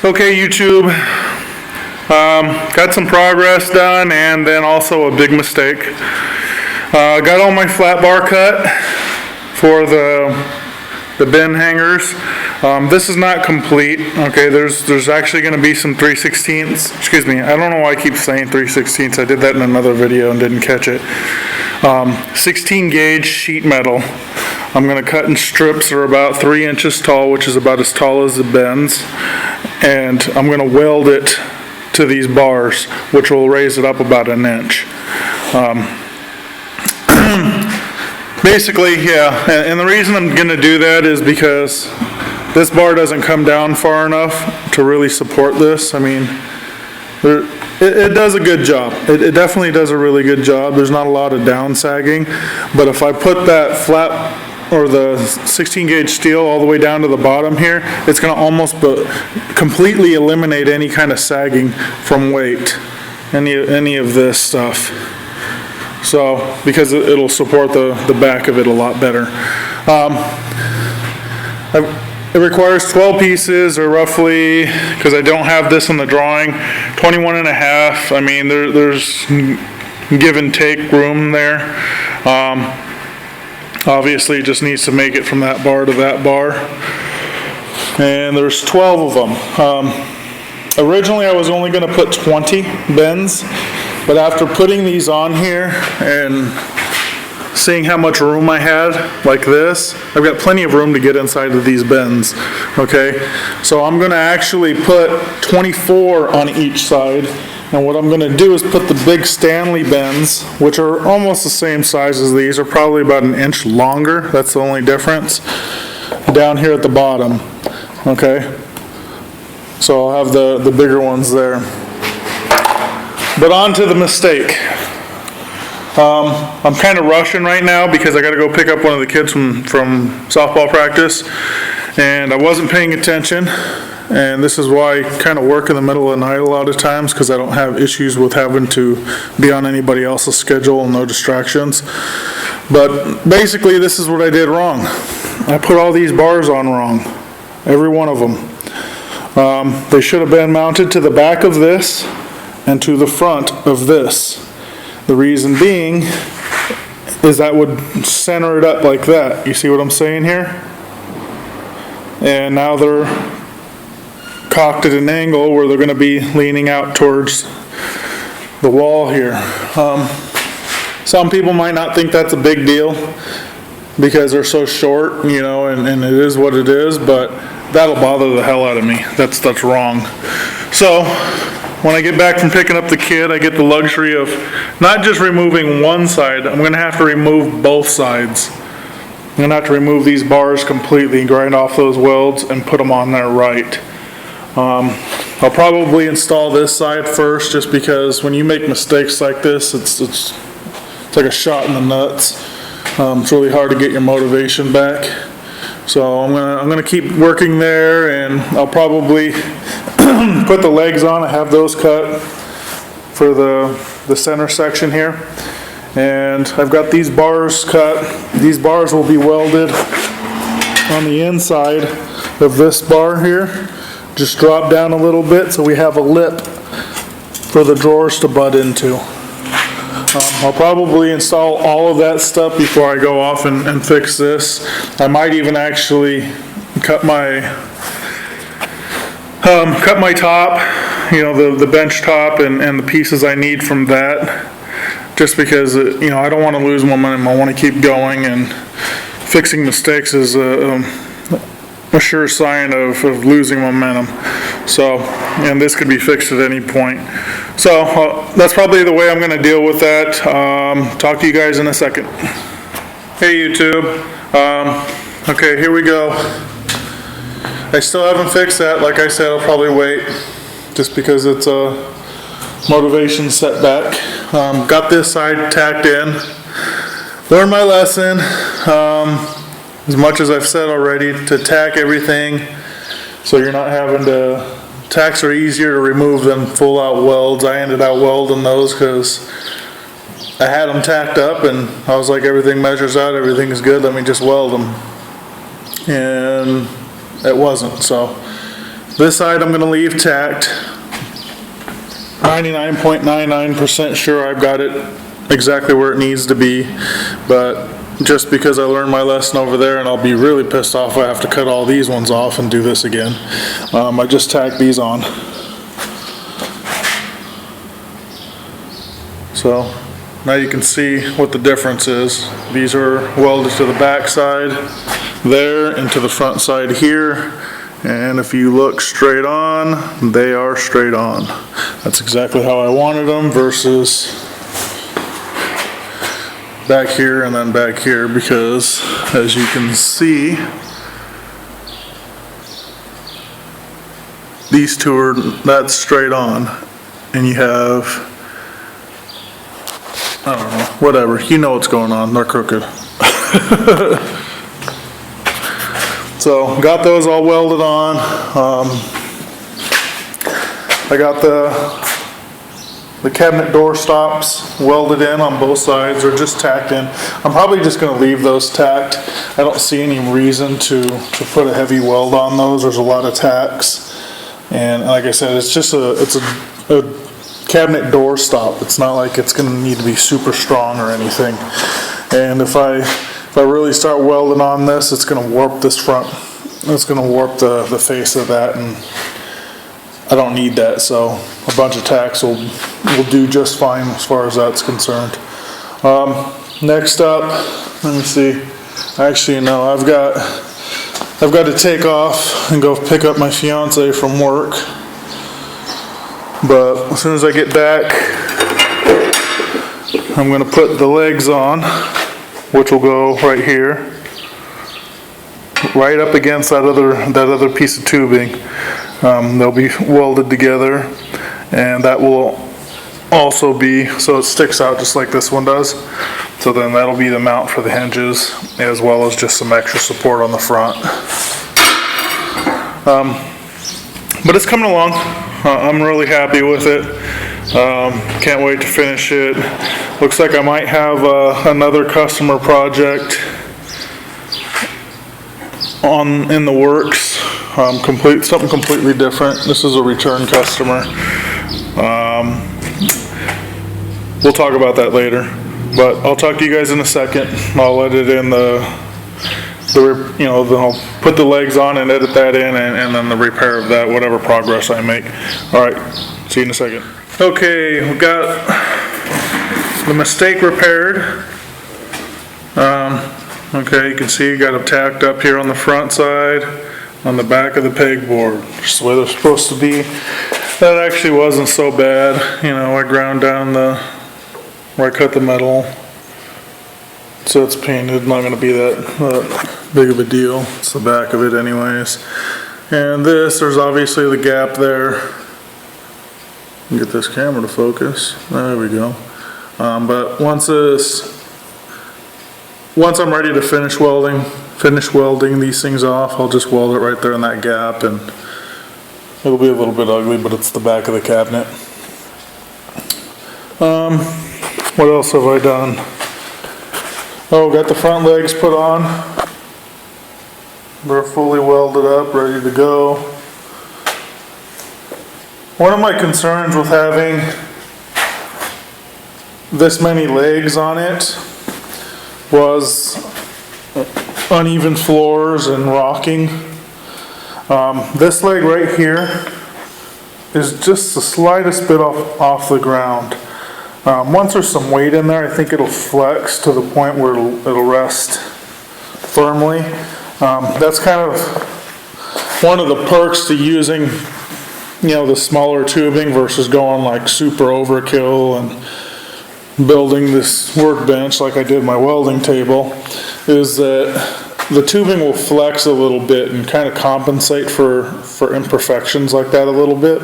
Okay, YouTube, got some progress done and then also a big mistake. Got all my flat bar cut for the bin hangers. This is not complete. Okay, there's actually going to be some 3/16ths. Excuse me, I don't know why I keep saying 3/16ths. I did that in another video and didn't catch it. 16 gauge sheet metal. I'm going to cut in strips that are about 3 inches tall, which is about as tall as the bins, and I'm going to weld it to these bars, which will raise it up about 1 inch. Basically, yeah, and the reason I'm going to do that is because this bar doesn't come down far enough to really support this. I mean, it does a good job. It definitely does a really good job. There's not a lot of down sagging, but if I put that flat or the 16 gauge steel all the way down to the bottom here, it's going to almost completely eliminate any kind of sagging from weight, any of this stuff. So, because it'll support the back of it a lot better. It requires 12 pieces, or roughly, because I don't have this in the drawing, 21 and a half. I mean, there's give and take room there. Obviously, it just needs to make it from that bar to that bar. And there's 12 of them. Originally, I was only going to put 20 bins, but after putting these on here and seeing how much room I had, like this, I've got plenty of room to get inside of these bins. Okay, so I'm going to actually put 24 on each side. And what I'm going to do is put the big Stanley bins, which are almost the same size as these, are probably about 1 inch longer. That's the only difference. Down here at the bottom. Okay, so I'll have the bigger ones there. But on to the mistake. I'm kind of rushing right now because I got to go pick up one of the kids from softball practice, and I wasn't paying attention. And this is why I kind of work in the middle of the night a lot of times, because I don't have issues with having to be on anybody else's schedule and no distractions. But basically, this is what I did wrong. I put all these bars on wrong, every one of them. They should have been mounted to the back of this and to the front of this. The reason being is that would center it up like that. You see what I'm saying here? And now they're cocked at an angle where they're going to be leaning out towards the wall here. Some people might not think that's a big deal because they're so short, you know, and it is what it is, but that'll bother the hell out of me. That's wrong. So when I get back from picking up the kid, I get the luxury of not just removing one side, I'm going to have to remove both sides. I'm going to have to remove these bars completely, grind off those welds, and put them on there right. I'll probably install this side first, just because when you make mistakes like this, it's like a shot in the nuts. It's really hard to get your motivation back. So I'm gonna keep working there, and I'll probably put the legs on. I have those cut for the center section here, and I've got these bars cut. These bars will be welded on the inside of this bar here. Just drop down a little bit so we have a lip for the drawers to butt into. I'll probably install all of that stuff before I go off and fix this. I might even actually cut my top, you know, the bench top and the pieces I need from that, just because you know, I don't want to lose momentum. I want to keep going, and fixing mistakes is a sure sign of losing momentum. So, and this could be fixed at any point. So that's probably the way I'm going to deal with that. Talk to you guys in a second. Hey YouTube. Okay, here we go. I still haven't fixed that. Like I said, I'll probably wait, just because it's a motivation setback. Got this side tacked in. Learned my lesson. As much as I've said already, to tack everything so you're not having to, tacks are easier to remove than full out welds. I ended up welding those because I had them tacked up, and I was like, everything measures out, everything is good, let me just weld them. And it wasn't, so This side I'm going to leave tacked. 99.99% sure I've got it exactly where it needs to be, but just because I learned my lesson over there, and I'll be really pissed off if I have to cut all these ones off and do this again. I just tacked these on. So now you can see what the difference is. These are welded to the back side there and to the front side here, and if you look straight on, they are straight on. That's exactly how I wanted them versus back here and then back here, because as you can see, these two are, that's straight on, and you have, I don't know, whatever, you know what's going on, they're crooked. So got those all welded on. I got the cabinet door stops welded in on both sides, or just tacked in. I'm probably just going to leave those tacked. I don't see any reason to put a heavy weld on those. There's a lot of tacks, and like I said, it's just a cabinet door stop. It's not like it's going to need to be super strong or anything. And if I really start welding on this, it's going to warp this front. It's going to warp the face of that, and I don't need that. So a bunch of tacks will do just fine as far as that's concerned. Next up, let me see. Actually, no, I've got to take off and go pick up my fiance from work. But as soon as I get back, I'm going to put the legs on, which will go right here, right up against that other piece of tubing. They'll be welded together, and that will also be, so it sticks out just like this one does. So then that'll be the mount for the hinges, as well as just some extra support on the front. But it's coming along. I'm really happy with it. Can't wait to finish it. Looks like I might have another customer project in the works. Something completely different. This is a return customer. We'll talk about that later, but I'll talk to you guys in a second. I'll edit in I'll put the legs on and edit that in, and then the repair of that, whatever progress I make. All right, see you in a second. Okay, we got the mistake repaired. Okay, you can see you got them tacked up here on the front side, on the back of the pegboard, just the way they're supposed to be. That actually wasn't so bad. I ground down where I cut the metal, so it's painted. Not going to be that big of a deal. It's the back of it anyways. And there's obviously the gap there. Get this camera to focus. There we go. But once I'm ready to finish welding these things off, I'll just weld it right there in that gap, and it'll be a little bit ugly, but it's the back of the cabinet. What else have I done? Oh, got the front legs put on. They're fully welded up, ready to go. One of my concerns with having this many legs on it was uneven floors and rocking. This leg right here is just the slightest bit off the ground. Once there's some weight in there, I think it'll flex to the point where it'll rest firmly. That's kind of one of the perks to using, the smaller tubing versus going like super overkill and building this workbench like I did my welding table, is that the tubing will flex a little bit and kind of compensate for imperfections like that a little bit.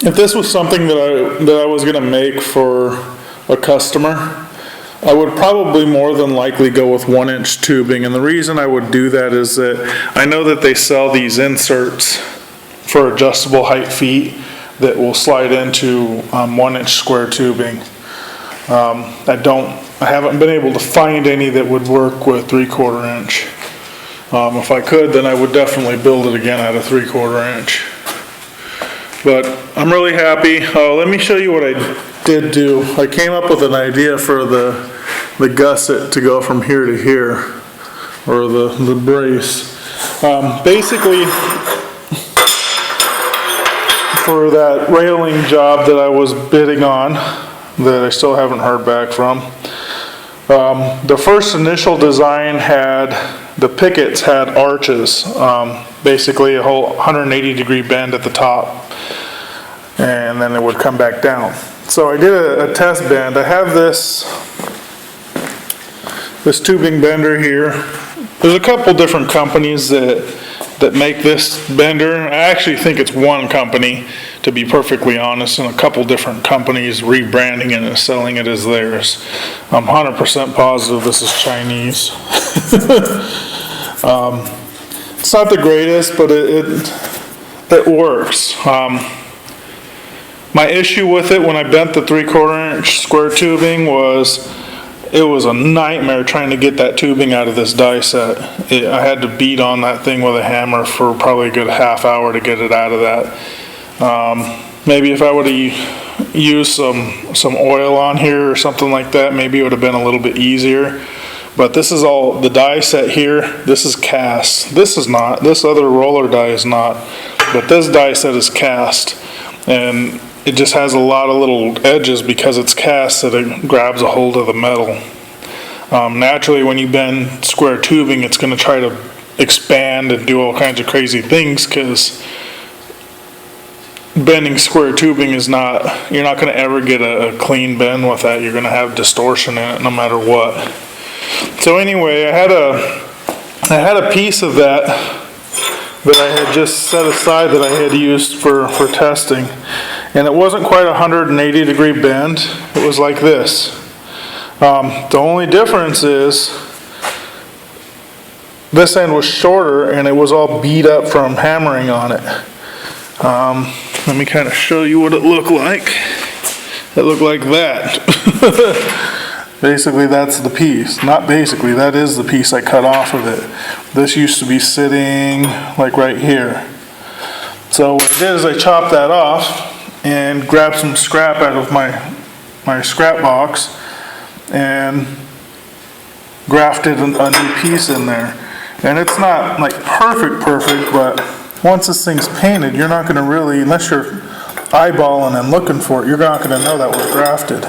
If this was something that I was going to make for a customer, I would probably more than likely go with 1-inch tubing, and the reason I would do that is that I know that they sell these inserts for adjustable height feet that will slide into 1-inch square tubing. I haven't been able to find any that would work with 3/4 inch. If I could, then I would definitely build it again at a 3/4 inch. But I'm really happy. Let me show you what I did do. I came up with an idea for the gusset to go from here to here, or the brace. Basically, for that railing job that I was bidding on, that I still haven't heard back from, the first initial design had, the pickets had arches, basically a whole 180-degree bend at the top, and then it would come back down. So I did a test bend. I have this tubing bender here. There's a couple different companies that make this bender. I actually think it's one company, to be perfectly honest, and a couple different companies rebranding it and selling it as theirs. I'm 100% positive this is Chinese. It's not the greatest, but it works. My issue with it when I bent the 3/4 inch square tubing was it was a nightmare trying to get that tubing out of this die set. I had to beat on that thing with a hammer for probably a good half hour to get it out of that. Maybe if I would have used some oil on here or something like that, maybe it would have been a little bit easier. But this is all, the die set here, this is cast. This is not, this other roller die is not, but this die set is cast. And it just has a lot of little edges because it's cast that it grabs a hold of the metal. Naturally, when you bend square tubing, it's going to try to expand and do all kinds of crazy things, because bending square tubing is not, you're not going to ever get a clean bend with that. You're going to have distortion in it no matter what. So anyway, I had a piece of that I had just set aside that I had used for testing, and it wasn't quite a 180-degree bend. It was like this. The only difference is this end was shorter and it was all beat up from hammering on it. Let me kind of show you what it looked like. It looked like that. Basically, that's the piece. Not basically, that is the piece I cut off of it. This used to be sitting like right here. So what I did is I chopped that off and grabbed some scrap out of my scrap box and grafted a new piece in there. And it's not like perfect, but once this thing's painted, you're not going to really, unless you're eyeballing and looking for it, you're not going to know that was grafted.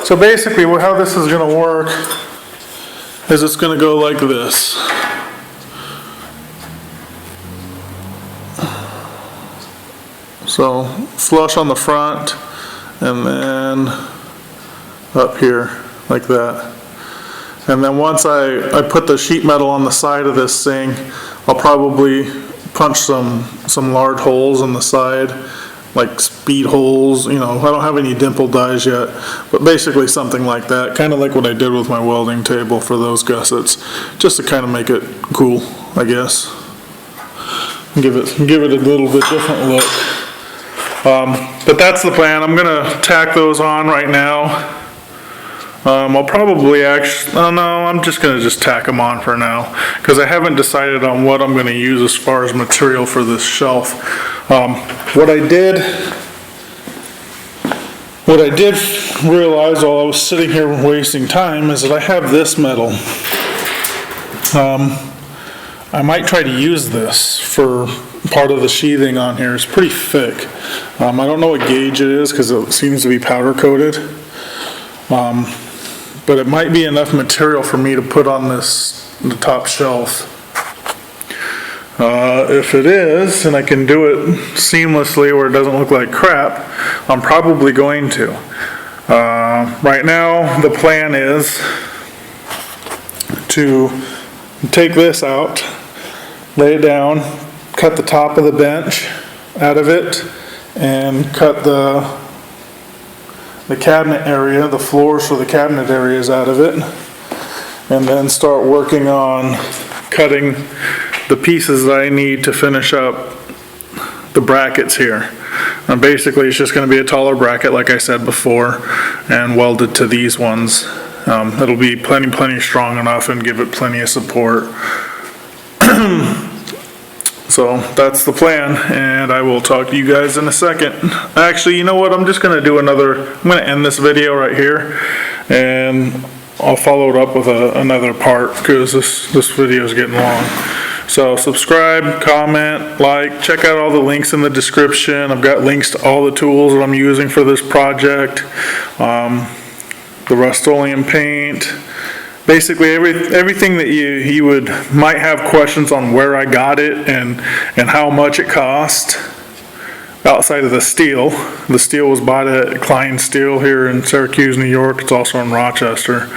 So basically how this is going to work is it's going to go like this. So flush on the front and then up here like that. And then once I put the sheet metal on the side of this thing, I'll probably punch some large holes in the side, like speed holes. You know, I don't have any dimple dies yet, but basically something like that, kind of like what I did with my welding table for those gussets, just to kind of make it cool, I guess. Give it a little bit different look. But that's the plan. I'm gonna tack those on right now. I'll probably I'm just going to tack them on for now, because I haven't decided on what I'm going to use as far as material for this shelf. What I did realize while I was sitting here wasting time is that I have this metal. I might try to use this for part of the sheathing on here. It's pretty thick. I don't know what gauge it is because it seems to be powder coated. But it might be enough material for me to put on the top shelf. If it is, and I can do it seamlessly where it doesn't look like crap, I'm probably going to. Right now, the plan is to take this out, lay it down, cut the top of the bench out of it, and cut the cabinet area, the floors for the cabinet areas out of it, and then start working on cutting the pieces that I need to finish up the brackets here. And basically it's just going to be a taller bracket like I said before, and welded to these ones It'll be plenty strong enough and give it plenty of support. So that's the plan, and I will talk to you guys in a second. Actually, you know what? I'm just gonna do I'm gonna end this video right here, and I'll follow it up with another part, because this video is getting long. So subscribe, comment, like, check out all the links in the description. I've got links to all the tools that I'm using for this project. The Rust-Oleum paint. Basically everything that you might have questions on where I got it and how much it cost. Outside of the steel. The steel was bought at Klein Steel here in Syracuse, New York. It's also in Rochester.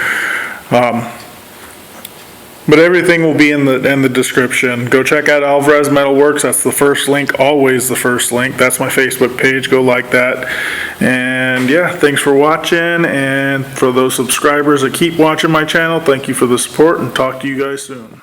But everything will be in the description. Go check out Alvarez Metalworks. That's the first link, always the first link. That's my Facebook page. Go like that. And yeah, thanks for watching. And for those subscribers that keep watching my channel, thank you for the support, and talk to you guys soon.